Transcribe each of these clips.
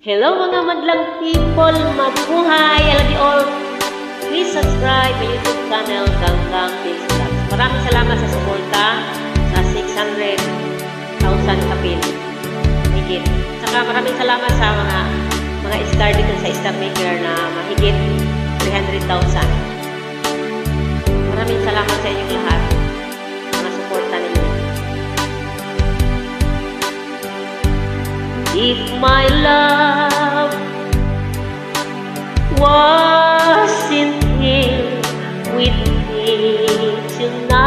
Hello mga madlang people, mabuhay! I love you all. Please subscribe my YouTube channel, Ganggang Mix Vlogs. Maraming salamat sa suporta sa 600,000 kapin. Higit. Saka maraming salamat sa mga star dito sa Star Maker na mahigit 300,000. Maraming salamat sa inyong lahat. Mga suporta ninyo. If my love wasn't here with me tonight,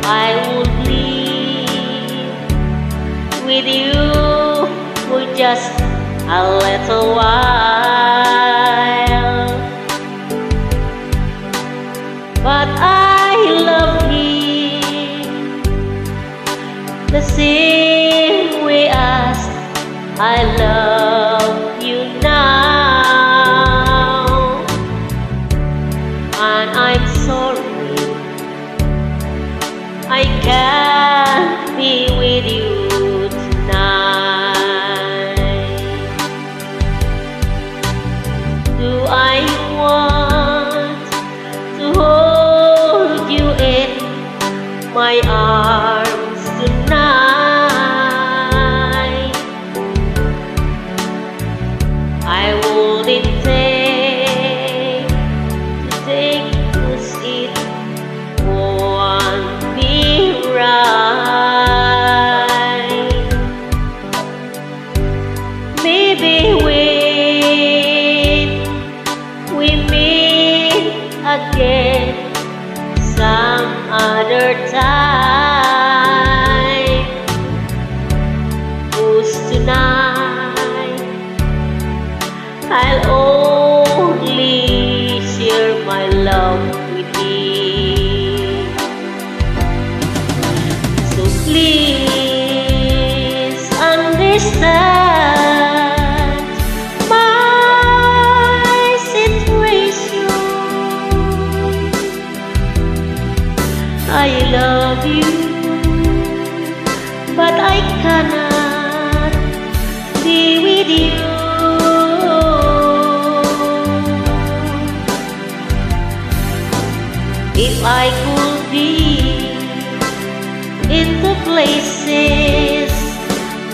I would live with you for just a little while. But I love him the same way as I love you now, and I'm sorry I can't be with you tonight. Do I want to hold you in my arms tonight? I wouldn't take cause it won't be right. Maybe when we meet again some other time, tonight I'll only share my love with you. So please understand my situation. I love you, but I cannot be with you. If I could be in two places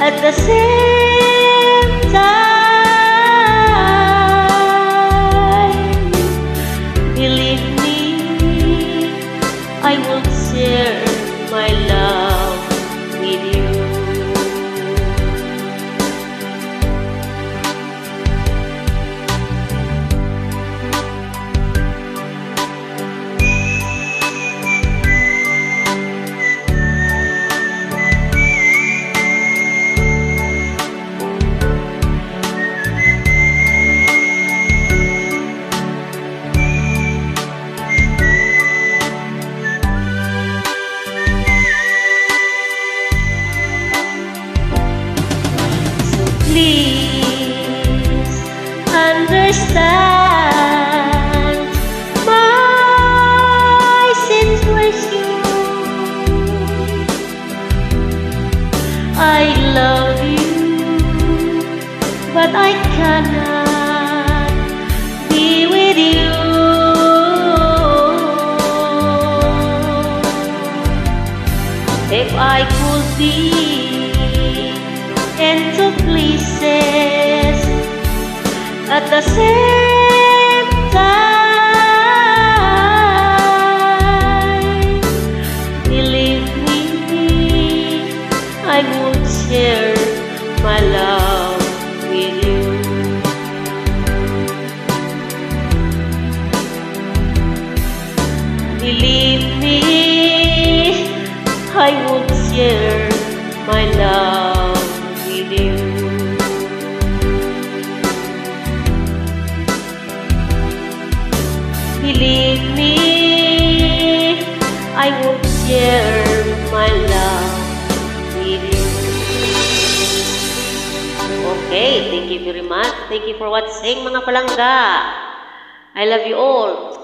at the same time, believe me, I would share my love with you. Please understand my situation. I love you, but I cannot be with you. If I could be in two places at the same time, believe me, I would share my love with you. Believe me, I would share my love with you. Believe me, I would share my love with you. Okay, thank you very much. Thank you for watching mga palangga. I love you all.